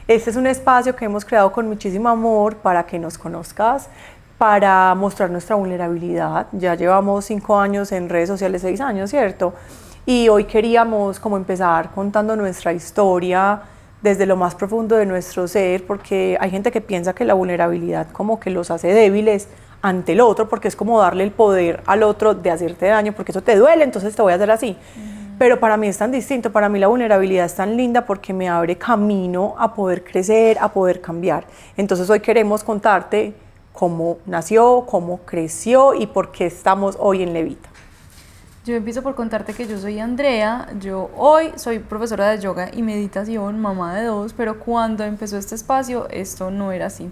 Este es un espacio que hemos creado con muchísimo amor para que nos conozcas, para mostrar nuestra vulnerabilidad. Ya llevamos 5 años en redes sociales, 6 años, ¿cierto? Y hoy queríamos como empezar contando nuestra historia desde lo más profundo de nuestro ser, porque hay gente que piensa que la vulnerabilidad como que los hace débiles ante el otro, porque es como darle el poder al otro de hacerte daño, porque eso te duele, entonces te voy a hacer así. Pero para mí es tan distinto, para mí la vulnerabilidad es tan linda porque me abre camino a poder crecer, a poder cambiar. Entonces hoy queremos contarte cómo nació, cómo creció y por qué estamos hoy en Levita. Yo empiezo por contarte que yo soy Andrea, yo hoy soy profesora de yoga y meditación, mamá de 2, pero cuando empezó este espacio esto no era así,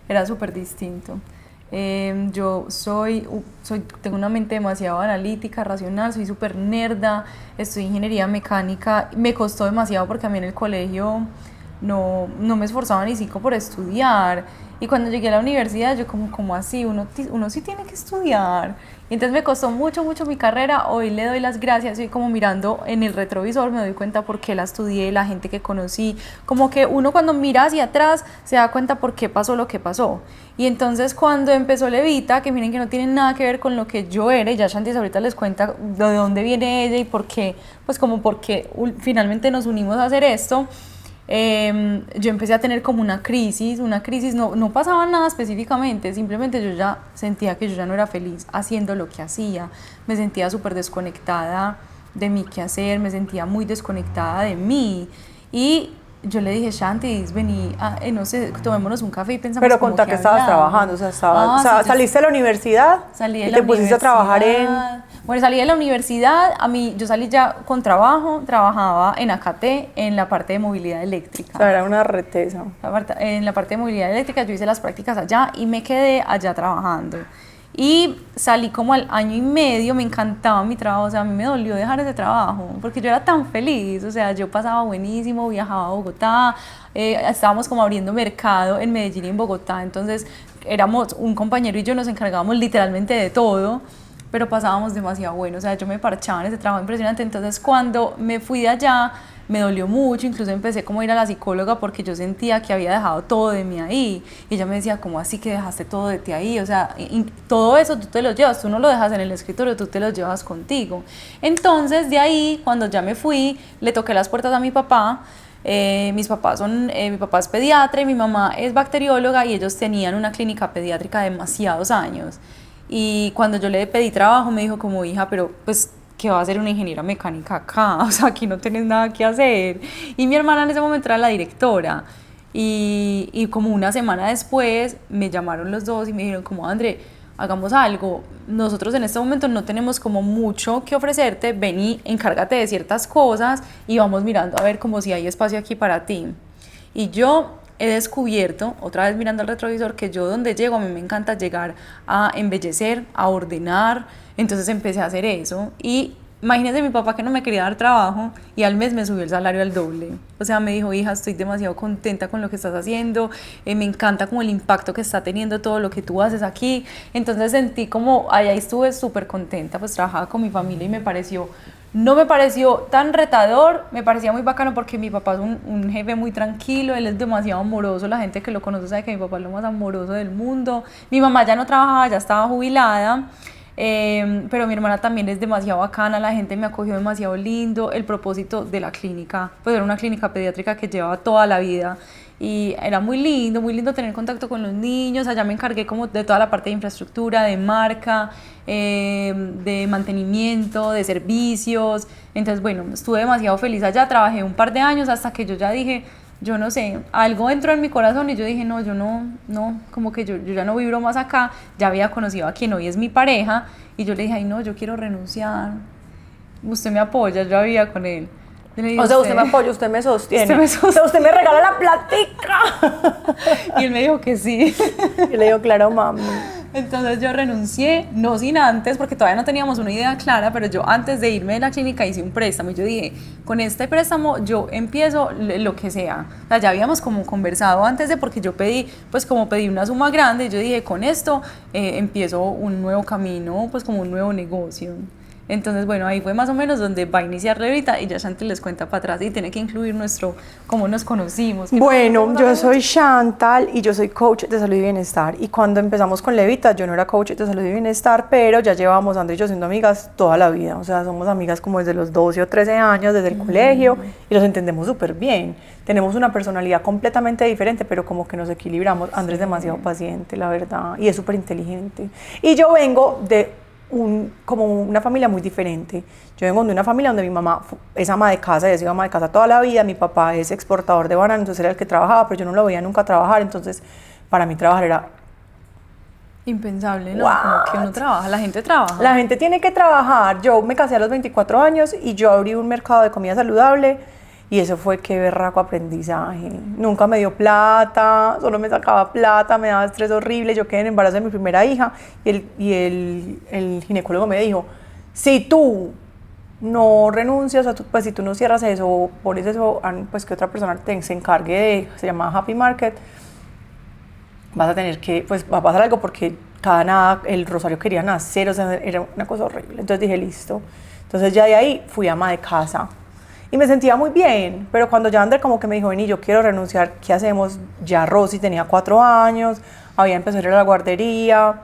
era súper distinto. Yo tengo una mente demasiado analítica, racional, soy súper nerda, estudié ingeniería mecánica, me costó demasiado porque a mí en el colegio no me esforzaba ni siquiera por estudiar. Y cuando llegué a la universidad, yo como así, uno sí tiene que estudiar. Y entonces me costó mucho mi carrera. Hoy le doy las gracias, y como mirando en el retrovisor me doy cuenta por qué la estudié, la gente que conocí. Como que uno cuando mira hacia atrás se da cuenta por qué pasó lo que pasó. Y entonces cuando empezó Levita, que miren que no tiene nada que ver con lo que yo era, y ya Shanti ahorita les cuenta de dónde viene ella y por qué, pues como porque finalmente nos unimos a hacer esto. Yo empecé a tener como una crisis, no pasaba nada específicamente, simplemente yo ya sentía que yo ya no era feliz haciendo lo que hacía, me sentía súper desconectada de mi quehacer, me sentía muy desconectada de mí, y yo le dije, Shanti, vení, no sé, tomémonos un café y pensamos. Pero como contá que estabas trabajando, o sea, sí, saliste de la universidad salí de y la te pusiste a trabajar en... Bueno, salí de la universidad, yo salí ya con trabajo, trabajaba en AKT, en la parte de movilidad eléctrica. O sea, era una retesa. En la parte de movilidad eléctrica yo hice las prácticas allá y me quedé allá trabajando. Y salí como al año y medio, me encantaba mi trabajo, o sea, a mí me dolió dejar ese trabajo, porque yo era tan feliz, o sea, yo pasaba buenísimo, viajaba a Bogotá, estábamos como abriendo mercado en Medellín y en Bogotá, entonces éramos un compañero y yo nos encargábamos literalmente de todo, pero pasábamos demasiado bueno, o sea, yo me parchaba en ese trabajo impresionante. Entonces cuando me fui de allá me dolió mucho, incluso empecé como a ir a la psicóloga porque yo sentía que había dejado todo de mí ahí, y ella me decía, ¿cómo así que dejaste todo de ti ahí? O sea, todo eso tú te lo llevas, tú no lo dejas en el escritorio, tú te lo llevas contigo. Entonces de ahí, cuando ya me fui, le toqué las puertas a mi papá. Mi papá es pediatra y mi mamá es bacterióloga, y ellos tenían una clínica pediátrica de demasiados años. Y cuando yo le pedí trabajo me dijo como, hija, pero pues, ¿qué va a hacer una ingeniera mecánica acá? O sea, aquí no tienes nada que hacer. Y mi hermana en ese momento era la directora. Y como una semana después me llamaron los dos y me dijeron como, André, hagamos algo. Nosotros en este momento no tenemos como mucho que ofrecerte, ven y encárgate de ciertas cosas y vamos mirando a ver como si hay espacio aquí para ti. Y yo he descubierto, otra vez mirando al retrovisor, que yo donde llego, a mí me encanta llegar a embellecer, a ordenar. Entonces empecé a hacer eso, y imagínense, mi papá que no me quería dar trabajo y al mes me subió el salario al doble. O sea, me dijo, hija, estoy demasiado contenta con lo que estás haciendo, me encanta como el impacto que está teniendo todo lo que tú haces aquí. Entonces sentí como, allá estuve súper contenta, pues trabajaba con mi familia y no me pareció tan retador, me parecía muy bacano porque mi papá es un jefe muy tranquilo, él es demasiado amoroso, la gente que lo conoce sabe que mi papá es lo más amoroso del mundo. Mi mamá ya no trabajaba, ya estaba jubilada, pero mi hermana también es demasiado bacana, la gente me acogió demasiado lindo. El propósito de la clínica, pues era una clínica pediátrica que llevaba toda la vida, y era muy lindo tener contacto con los niños. Allá me encargué como de toda la parte de infraestructura, de marca, de mantenimiento, de servicios. Entonces bueno, estuve demasiado feliz allá, trabajé un par de años hasta que yo ya dije, yo no sé, algo entró en mi corazón y yo dije, no, yo no, como que yo ya no vibro más acá. Ya había conocido a quien hoy es mi pareja y yo le dije, ay no, yo quiero renunciar, usted me apoya, yo vivía con él. Dije, o sea, usted me apoya, usted me sostiene. O sea, usted me regala la platica. Y él me dijo que sí. Y le digo, claro, mami. Entonces yo renuncié, no sin antes, porque todavía no teníamos una idea clara, pero yo antes de irme de la clínica hice un préstamo y yo dije, con este préstamo yo empiezo lo que sea. O sea, ya habíamos como conversado antes porque yo pedí, pues como pedí una suma grande, y yo dije, con esto empiezo un nuevo camino, pues como un nuevo negocio. Entonces, bueno, ahí fue más o menos donde va a iniciar Levita y ya Shanti les cuenta para atrás y tiene que incluir cómo nos conocimos. Bueno, yo soy Chantal y yo soy coach de salud y bienestar. Y cuando empezamos con Levita, yo no era coach de salud y bienestar, pero ya llevábamos, Andrea y yo, siendo amigas toda la vida. O sea, somos amigas como desde los 12 o 13 años, desde el colegio, y nos entendemos súper bien. Tenemos una personalidad completamente diferente, pero como que nos equilibramos. Andrea es demasiado paciente, la verdad, y es súper inteligente. Y yo vengo de como una familia muy diferente. Yo vengo de una familia donde mi mamá es ama de casa y ha sido ama de casa toda la vida, mi papá es exportador de bananos, entonces era el que trabajaba, pero yo no lo veía nunca trabajar, entonces para mí trabajar era impensable, ¿no? Como que uno trabaja, la gente trabaja. La gente tiene que trabajar. Yo me casé a los 24 años y yo abrí un mercado de comida saludable y eso fue qué berraco aprendizaje. Nunca me dio plata, solo me sacaba plata, me daba estrés horrible. Yo quedé en embarazo de mi primera hija y el ginecólogo me dijo, si tú no renuncias, pues si tú no cierras eso o pones eso, pues que otra persona se encargue de, se llama Happy Market, vas a tener que, pues va a pasar algo porque el Rosario quería nacer, o sea, era una cosa horrible. Entonces dije, listo. Entonces ya de ahí fui ama de casa. Y me sentía muy bien, pero cuando ya André como que me dijo, vení, yo quiero renunciar, ¿qué hacemos? Ya Rosy tenía 4 años, había empezado a ir a la guardería,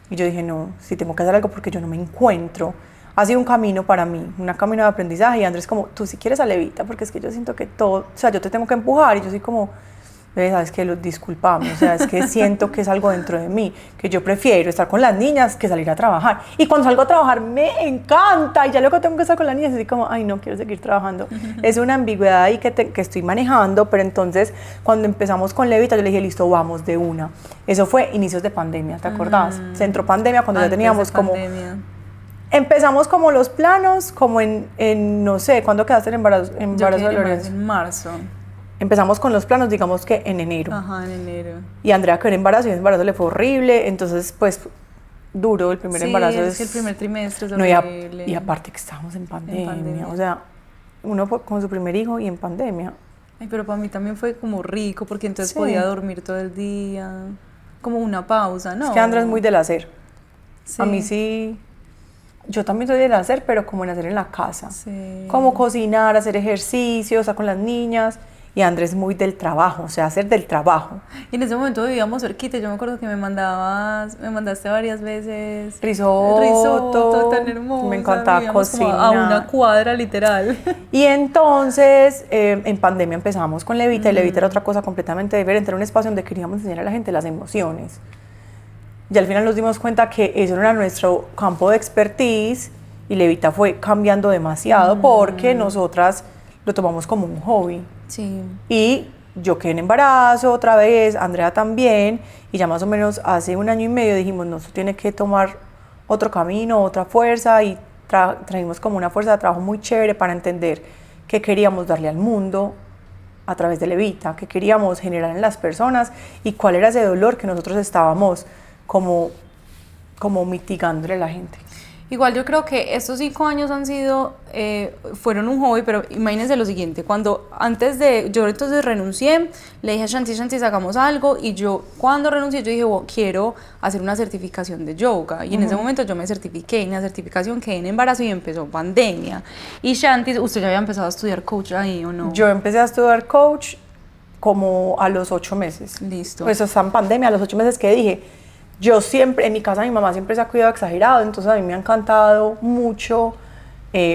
y yo dije, no, sí tengo que hacer algo porque yo no me encuentro. Ha sido un camino para mí, un camino de aprendizaje, y Andrés como, tú si quieres a Levita, porque es que yo siento que todo, o sea, yo te tengo que empujar, y yo soy como, sabes que los disculpamos, o sea, es que siento que es algo dentro de mí, que yo prefiero estar con las niñas que salir a trabajar. Y cuando salgo a trabajar me encanta, y ya luego tengo que estar con las niñas, así como, ay, no quiero seguir trabajando. Es una ambigüedad ahí que estoy manejando, pero entonces cuando empezamos con Levita, yo le dije, listo, vamos de una. Eso fue inicios de pandemia, ¿te acordás? Centro pandemia, cuando ya teníamos como... Empezamos como los planos, como en no sé, ¿cuándo quedaste en embarazo de Lorenzo? En marzo. Empezamos con los planos, digamos que en enero. Ajá, en enero. Y Andrea quedó en embarazo y el embarazo le fue horrible, entonces pues duro el primer embarazo. Sí, es que el primer trimestre es horrible. Y aparte que estábamos en pandemia, o sea, uno con su primer hijo y en pandemia. Ay, pero para mí también fue como rico porque entonces podía dormir todo el día, como una pausa, ¿no? Es que Andrea es muy del hacer. Sí. A mí sí... Yo también soy del hacer, pero como en hacer en la casa. Sí. Como cocinar, hacer ejercicio, estar con las niñas. Y Andrés muy del trabajo, o sea, hacer del trabajo. Y en ese momento vivíamos cerquita, yo me acuerdo que me mandaste varias veces risotto tan hermoso. Me encantaba cocinar. A una cuadra, literal. Y entonces, en pandemia empezamos con Levita, y Levita era otra cosa completamente diferente, era un espacio donde queríamos enseñar a la gente las emociones. Y al final nos dimos cuenta que eso no era nuestro campo de expertise, y Levita fue cambiando demasiado porque nosotras lo tomamos como un hobby. Sí. Y yo quedé en embarazo otra vez, Andrea también, y ya más o menos hace 1 año y medio dijimos, no, esto tiene que tomar otro camino, otra fuerza, y trajimos como una fuerza de trabajo muy chévere para entender qué queríamos darle al mundo a través de Levita, qué queríamos generar en las personas y cuál era ese dolor que nosotros estábamos como mitigándole a la gente. Igual yo creo que estos 5 años fueron un hobby, pero imagínense lo siguiente, yo entonces renuncié, le dije a Shanti, sacamos algo, y yo cuando renuncié yo dije, quiero hacer una certificación de yoga, y en ese momento yo me certifiqué, en la certificación quedé en embarazo y empezó pandemia. Y Shanti, ¿usted ya había empezado a estudiar coach ahí o no? Yo empecé a estudiar coach como a los 8 meses. Listo. Pues está en pandemia, a los 8 meses que dije, yo siempre, en mi casa mi mamá siempre se ha cuidado exagerado, entonces a mí me ha encantado mucho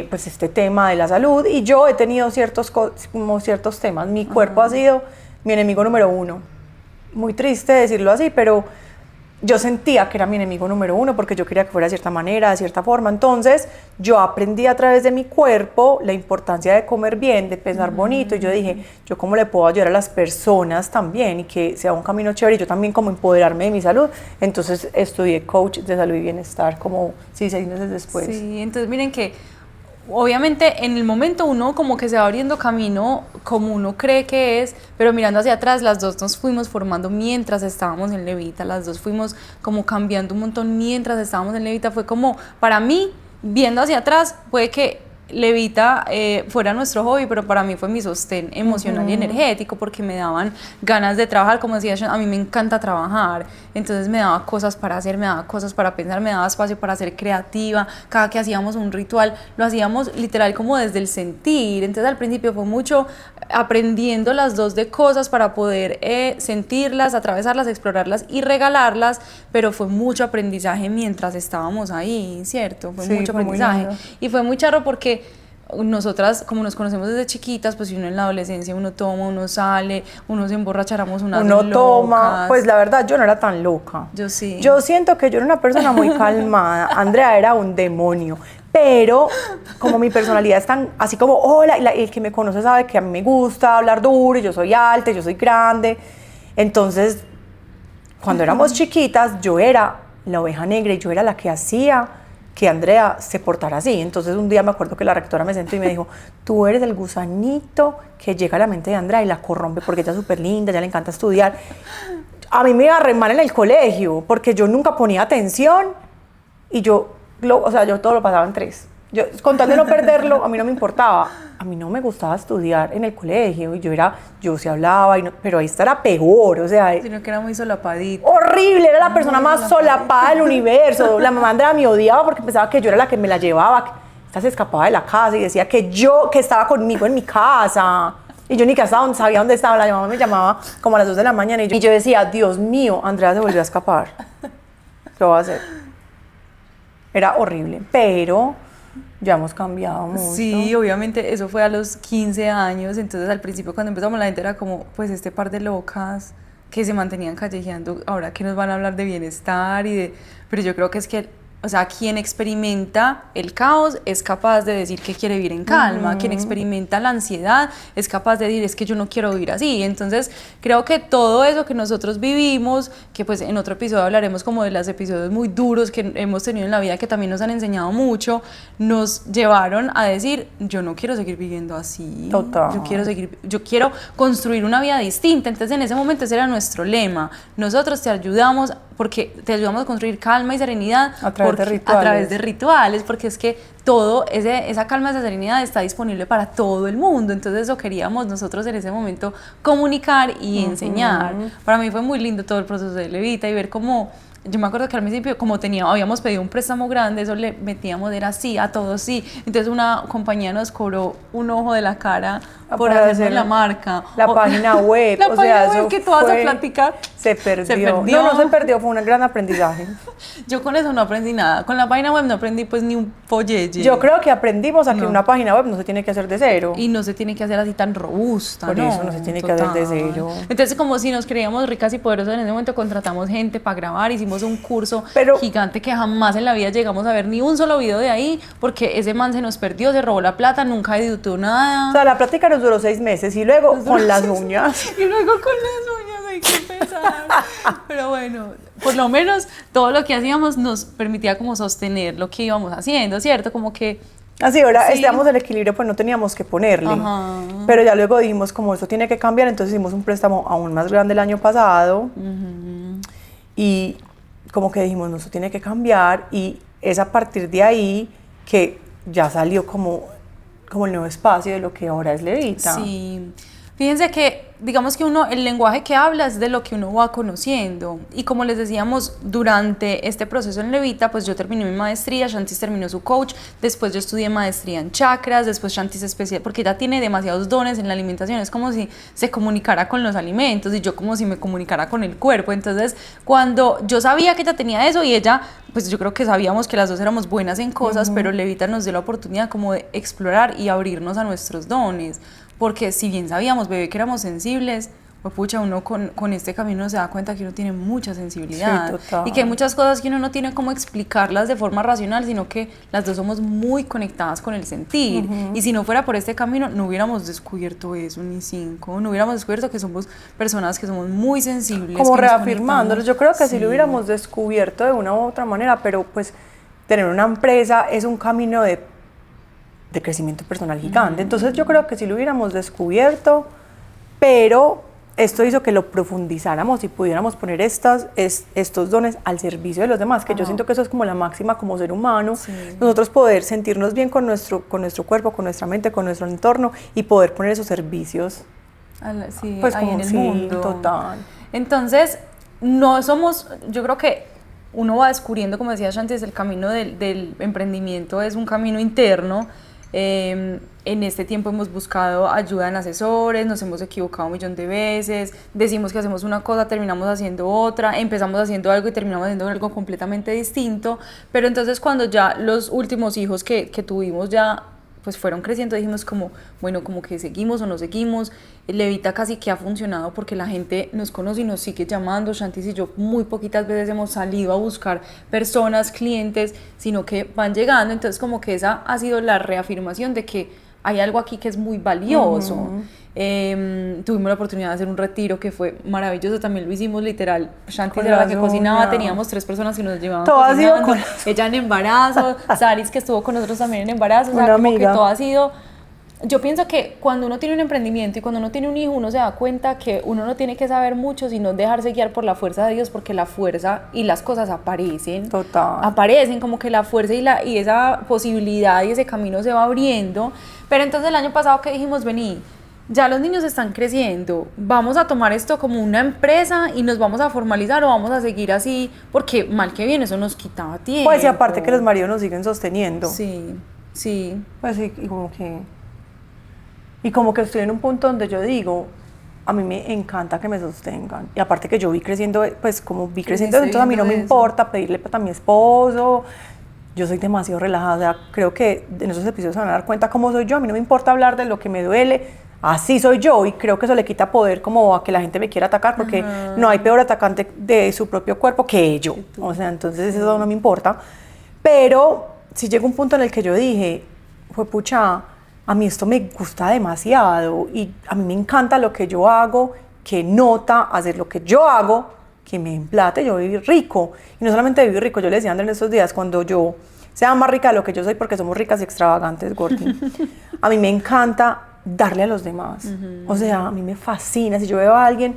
pues este tema de la salud, y yo he tenido ciertos temas. Mi cuerpo ha sido mi enemigo número 1. Muy triste decirlo así, pero yo sentía que era mi enemigo número 1 porque yo quería que fuera de cierta manera, de cierta forma. Entonces yo aprendí a través de mi cuerpo la importancia de comer bien, de pensar bonito, y yo dije, yo cómo le puedo ayudar a las personas también y que sea un camino chévere, y yo también como empoderarme de mi salud. Entonces estudié coach de salud y bienestar como 6 meses después. Sí, entonces miren que obviamente en el momento uno como que se va abriendo camino como uno cree que es, pero mirando hacia atrás las dos nos fuimos formando mientras estábamos en Levita, las dos fuimos como cambiando un montón mientras estábamos en Levita. Fue como, para mí, viendo hacia atrás, puede que Levita fuera nuestro hobby, pero para mí fue mi sostén emocional y energético, porque me daban ganas de trabajar. Como decía Sean, a mí me encanta trabajar, entonces me daba cosas para hacer, me daba cosas para pensar, me daba espacio para ser creativa. Cada que hacíamos un ritual, lo hacíamos literal como desde el sentir. Entonces al principio fue mucho aprendiendo las dos de cosas para poder sentirlas, atravesarlas, explorarlas y regalarlas, pero fue mucho aprendizaje mientras estábamos ahí, ¿cierto? Fue mucho aprendizaje. Y fue muy charro porque nosotras, como nos conocemos desde chiquitas, pues uno en la adolescencia, uno toma, uno sale, uno se emborracharamos unas uno locas. Toma, pues la verdad yo no era tan loca. Yo sí. Yo siento que yo era una persona muy calmada, Andrea era un demonio, pero como mi personalidad es tan, así como, hola, el que me conoce sabe que a mí me gusta hablar duro, y yo soy alta, yo soy grande, entonces, cuando éramos chiquitas, yo era la oveja negra y yo era la que hacía que Andrea se portara así. Entonces un día me acuerdo que la rectora me sentó y me dijo, tú eres el gusanito que llega a la mente de Andrea y la corrompe porque ella es súper linda, ella le encanta estudiar. A mí me iba re mal en el colegio porque yo nunca ponía atención y yo todo lo pasaba en 3. Yo, con tal de no perderlo, a mí no me importaba. A mí no me gustaba estudiar en el colegio y yo sí hablaba, pero esta era peor, o sea. Sino que era muy solapadita. Horrible, era la persona más solapada del universo. La mamá Andrea me odiaba porque pensaba que yo era la que me la llevaba. Esta se escapaba de la casa y decía que estaba conmigo en mi casa. Y yo ni que sabía dónde estaba. La mamá me llamaba como a las 2 de la mañana y yo decía, Dios mío, Andrea se volvió a escapar. ¿Qué va a hacer? Era horrible, pero ya hemos cambiado mucho. Sí, obviamente eso fue a los 15 años, entonces al principio cuando empezamos la gente era como, pues este par de locas que se mantenían callejeando, ahora que nos van a hablar de bienestar pero yo creo que es que, o sea, quien experimenta el caos es capaz de decir que quiere vivir en calma, quien experimenta la ansiedad es capaz de decir, es que yo no quiero vivir así. Entonces creo que todo eso que nosotros vivimos, que pues en otro episodio hablaremos como de los episodios muy duros que hemos tenido en la vida, que también nos han enseñado mucho, nos llevaron a decir, yo no quiero seguir viviendo así. Total. Yo quiero construir una vida distinta. Entonces en ese momento ese era nuestro lema, nosotros te ayudamos a construir calma y serenidad a través de rituales, porque es que esa calma, esa serenidad está disponible para todo el mundo. Entonces eso queríamos nosotros en ese momento comunicar y enseñar. Para mí fue muy lindo todo el proceso de Levita y ver cómo, yo me acuerdo que al principio como habíamos pedido un préstamo grande, eso le metíamos, era así, a todos sí. Entonces una compañía nos cobró un ojo de la cara por hacer la marca. La página web. La página web que todas a platicar. Se perdió. No se perdió, fue un gran aprendizaje. Yo con eso no aprendí nada. Con la página web no aprendí pues ni un follete. Yo creo que aprendimos a que una página web no se tiene que hacer de cero. Y no se tiene que hacer así tan robusta. Por eso no se tiene que hacer de cero. Entonces como si nos creíamos ricas y poderosas en ese momento, contratamos gente para grabar, hicimos un curso gigante que jamás en la vida llegamos a ver ni un solo video de ahí, porque ese man se nos perdió, se robó la plata, nunca editó nada. O sea, la plática nos duró 6 meses y luego con las uñas. Y luego con las uñas, hay que empezar. Pero bueno, por lo menos todo lo que hacíamos nos permitía como sostener lo que íbamos haciendo, ¿cierto? Como que así, ahora estábamos en equilibrio, pues no teníamos que ponerle. Pero ya luego dijimos, como esto tiene que cambiar, entonces hicimos un préstamo aún más grande el año pasado. Y como que dijimos, no, esto tiene que cambiar. Y es a partir de ahí que ya salió como el nuevo espacio de lo que ahora es Levita. Sí. Fíjense que, digamos que el lenguaje que habla es de lo que uno va conociendo. Y como les decíamos, durante este proceso en Levita, pues yo terminé mi maestría, Shantis terminó su coach, después yo estudié maestría en chakras, después Shantis especial, porque ella tiene demasiados dones en la alimentación, es como si se comunicara con los alimentos y yo como si me comunicara con el cuerpo. Entonces, cuando yo sabía que ella tenía eso y ella, pues yo creo que sabíamos que las dos éramos buenas en cosas, pero Levita nos dio la oportunidad como de explorar y abrirnos a nuestros dones. Porque si bien sabíamos, bebé, que éramos sensibles, pues pucha, uno con este camino se da cuenta que uno tiene mucha sensibilidad. Sí, y que hay muchas cosas que uno no tiene cómo explicarlas de forma racional, sino que las dos somos muy conectadas con el sentir. Y si no fuera por este camino, no hubiéramos descubierto eso, ni 5. No hubiéramos descubierto que somos personas que somos muy sensibles. Como reafirmándolo. Yo creo que sí lo hubiéramos descubierto de una u otra manera, pero pues tener una empresa es un camino de crecimiento personal gigante. Entonces yo creo que sí lo hubiéramos descubierto, pero esto hizo que lo profundizáramos y pudiéramos poner estos dones al servicio de los demás, que yo siento que eso es como la máxima como ser humano, nosotros poder sentirnos bien con nuestro cuerpo, con nuestra mente, con nuestro entorno y poder poner esos servicios pues ahí como, en el mundo. Total. Entonces, no somos, yo creo que uno va descubriendo, como decías antes, el camino del emprendimiento es un camino interno. En este tiempo hemos buscado ayuda en asesores, nos hemos equivocado 1.000.000 de veces, decimos que hacemos una cosa, terminamos haciendo otra, empezamos haciendo algo y terminamos haciendo algo completamente distinto, pero entonces cuando ya los últimos hijos que tuvimos ya pues fueron creciendo, dijimos como, bueno, como que seguimos o no seguimos. Levita casi que ha funcionado porque la gente nos conoce y nos sigue llamando. Shantis y yo muy poquitas veces hemos salido a buscar personas, clientes, sino que van llegando, entonces como que esa ha sido la reafirmación de que hay algo aquí que es muy valioso. Tuvimos la oportunidad de hacer un retiro que fue maravilloso, también lo hicimos literal. Shantis era la que cocinaba, teníamos 3 personas que nos llevaban cocinando, ella en embarazo, Saris que estuvo con nosotros también en embarazo, o sea, como que todo ha sido. Yo pienso que cuando uno tiene un emprendimiento y cuando uno tiene un hijo, uno se da cuenta que uno no tiene que saber mucho, sino dejarse guiar por la fuerza de Dios, porque la fuerza y las cosas aparecen. Total. Aparecen, como que la fuerza y esa posibilidad y ese camino se va abriendo. Pero entonces el año pasado que dijimos, vení, ya los niños están creciendo, vamos a tomar esto como una empresa y nos vamos a formalizar o vamos a seguir así, porque mal que bien eso nos quitaba tiempo. Pues y aparte que los maridos nos siguen sosteniendo. Sí, sí. Pues y como que estoy en un punto donde yo digo, a mí me encanta que me sostengan. Y aparte que yo vi creciendo, pues como vi creciendo, entonces a mí no me importa pedirle plata a mi esposo. Yo soy demasiado relajada, o sea, creo que en esos episodios se van a dar cuenta cómo soy yo. A mí no me importa hablar de lo que me duele, así soy yo. Y creo que eso le quita poder como a que la gente me quiera atacar, porque no hay peor atacante de su propio cuerpo que yo. O sea, entonces eso no me importa. Pero sí llegó un punto en el que yo dije, fue pucha, a mí esto me gusta demasiado y a mí me encanta lo que yo hago, que nota hacer lo que yo hago, que me emplate, yo vivir rico. Y no solamente vivir rico, yo le decía a André en estos días, cuando yo sea más rica de lo que yo soy, porque somos ricas y extravagantes, Gordy, a mí me encanta darle a los demás. O sea, a mí me fascina, si yo veo a alguien,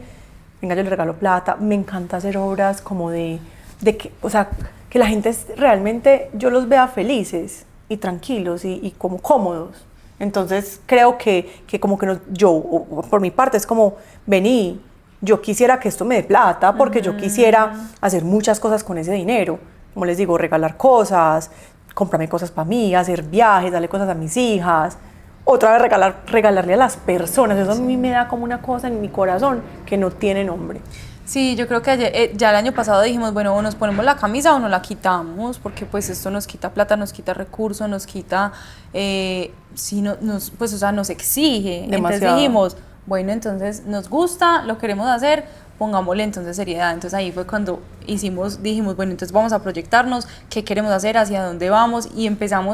venga, yo le regalo plata, me encanta hacer obras como de que, o sea, que la gente realmente, yo los vea felices y tranquilos y como cómodos. Entonces creo que como que yo, por mi parte, es como, vení, yo quisiera que esto me dé plata porque yo quisiera hacer muchas cosas con ese dinero. Como les digo, regalar cosas, comprarme cosas para mí, hacer viajes, darle cosas a mis hijas. Otra vez regalarle a las personas. Eso a mí me da como una cosa en mi corazón que no tiene nombre. Sí, yo creo que ya el año pasado dijimos, bueno, o nos ponemos la camisa o nos la quitamos, porque pues esto nos quita plata, nos quita recursos, nos quita, pues o sea, nos exige. Demasiado. Entonces dijimos, bueno, entonces nos gusta, lo queremos hacer, pongámosle entonces seriedad. Entonces ahí fue cuando dijimos, bueno, entonces vamos a proyectarnos, qué queremos hacer, hacia dónde vamos, y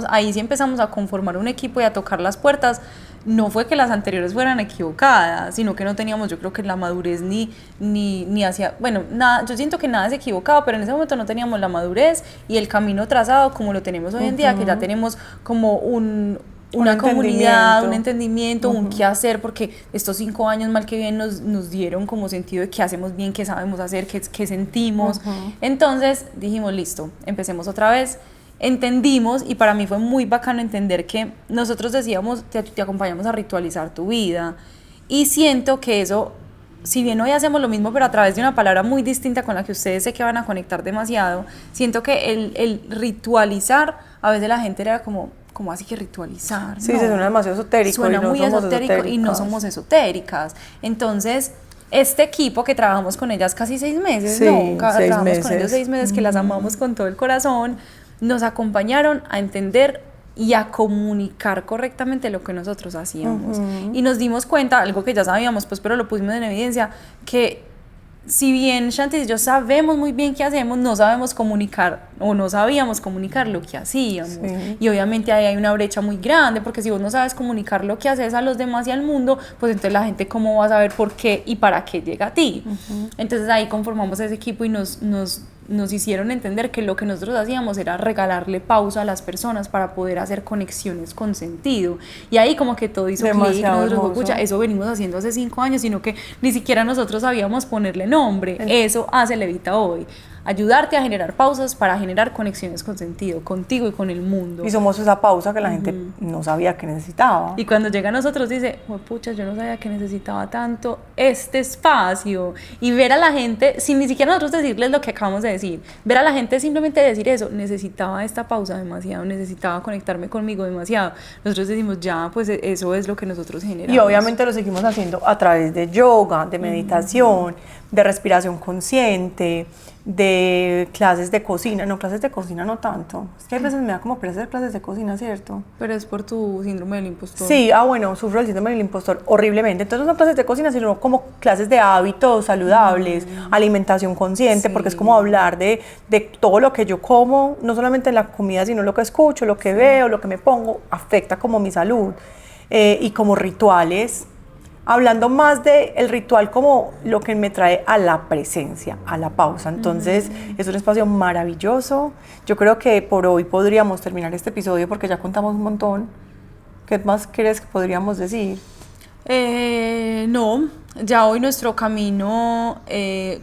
ahí sí empezamos a conformar un equipo y a tocar las puertas. No fue que las anteriores fueran equivocadas, sino que no teníamos, yo creo que la madurez ni hacia, bueno, nada, yo siento que nada es equivocado, pero en ese momento no teníamos la madurez y el camino trazado como lo tenemos hoy en día, que ya tenemos como una comunidad, un entendimiento, un qué hacer, porque estos 5 años mal que bien nos dieron como sentido de qué hacemos bien, qué sabemos hacer, qué sentimos. Entonces dijimos, listo, empecemos otra vez. Entendimos, y para mí fue muy bacano entender que nosotros decíamos, te acompañamos a ritualizar tu vida, y siento que eso, si bien hoy hacemos lo mismo, pero a través de una palabra muy distinta con la que ustedes sé que van a conectar demasiado, siento que el ritualizar, a veces la gente era como así que ritualizar. Sí, no, se suena demasiado esotérico. Suena y no muy somos esotérico y no somos esotéricas. Entonces, este equipo que trabajamos con ellas casi 6 meses, sí, ¿no? Trabajamos 6 meses. con ellos 6 meses, que las amamos con todo el corazón, nos acompañaron a entender y a comunicar correctamente lo que nosotros hacíamos. Y nos dimos cuenta, algo que ya sabíamos, pues, pero lo pusimos en evidencia, que si bien Shantis y yo sabemos muy bien qué hacemos, no sabemos comunicar o no sabíamos comunicar lo que hacíamos. Sí. Y obviamente ahí hay una brecha muy grande, porque si vos no sabes comunicar lo que haces a los demás y al mundo, pues entonces la gente cómo va a saber por qué y para qué llega a ti. Entonces ahí conformamos ese equipo y nos nos hicieron entender que lo que nosotros hacíamos era regalarle pausa a las personas para poder hacer conexiones con sentido. Y ahí como que todo hizo clic, nosotros, pucha, eso venimos haciendo hace 5 años, sino que ni siquiera nosotros sabíamos ponerle nombre. Eso hace Levita hoy. Ayudarte a generar pausas para generar conexiones con sentido, contigo y con el mundo. Y somos esa pausa que la gente no sabía que necesitaba. Y cuando llega a nosotros dice, oh, pucha, yo no sabía que necesitaba tanto este espacio. Y ver a la gente, sin ni siquiera nosotros decirles lo que acabamos de decir, ver a la gente simplemente decir eso, necesitaba esta pausa demasiado, necesitaba conectarme conmigo demasiado. Nosotros decimos, ya, pues eso es lo que nosotros generamos. Y obviamente lo seguimos haciendo a través de yoga, de meditación, de respiración consciente, de clases de cocina. No, clases de cocina no tanto. Es que a veces me da como pereza hacer clases de cocina, ¿cierto? Pero es por tu síndrome del impostor. Sí, bueno, sufro el síndrome del impostor horriblemente. Entonces no son clases de cocina, sino como clases de hábitos saludables, alimentación consciente, porque es como hablar de todo lo que yo como, no solamente la comida, sino lo que escucho, lo que veo, lo que me pongo, afecta como mi salud. Y como rituales, hablando más del ritual como lo que me trae a la presencia, a la pausa. Entonces, es un espacio maravilloso. Yo creo que por hoy podríamos terminar este episodio porque ya contamos un montón. ¿Qué más crees que podríamos decir? No, ya hoy nuestro camino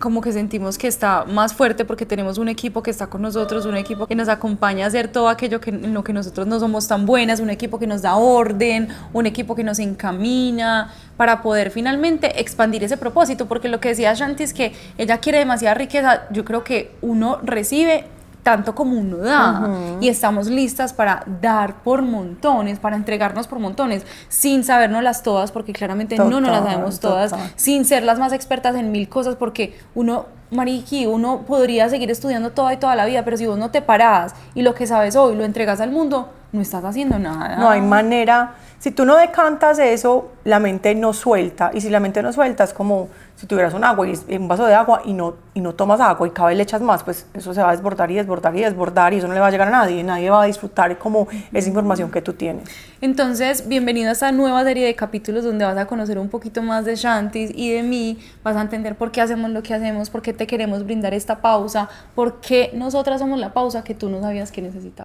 como que sentimos que está más fuerte porque tenemos un equipo que está con nosotros, un equipo que nos acompaña a hacer todo aquello en lo que nosotros no somos tan buenas, un equipo que nos da orden, un equipo que nos encamina para poder finalmente expandir ese propósito, porque lo que decía Shanti es que ella quiere demasiada riqueza. Yo creo que uno recibe tanto como uno da, y estamos listas para dar por montones, para entregarnos por montones, sin sabérnoslas todas, porque claramente no nos las sabemos todas, sin ser las más expertas en 1000 cosas, porque uno, mariqui, uno podría seguir estudiando toda la vida, pero si vos no te parás y lo que sabes hoy lo entregas al mundo, no estás haciendo nada. No hay manera. Si tú no decantas eso, la mente no suelta, y si la mente no suelta es como si tuvieras un vaso de agua y no tomas agua y cada vez le echas más, pues eso se va a desbordar y desbordar y desbordar, y eso no le va a llegar a nadie va a disfrutar como esa información que tú tienes. Entonces, bienvenido a esta nueva serie de capítulos donde vas a conocer un poquito más de Shanti y de mí, vas a entender por qué hacemos lo que hacemos, por qué te queremos brindar esta pausa, por qué nosotras somos la pausa que tú no sabías que necesitabas.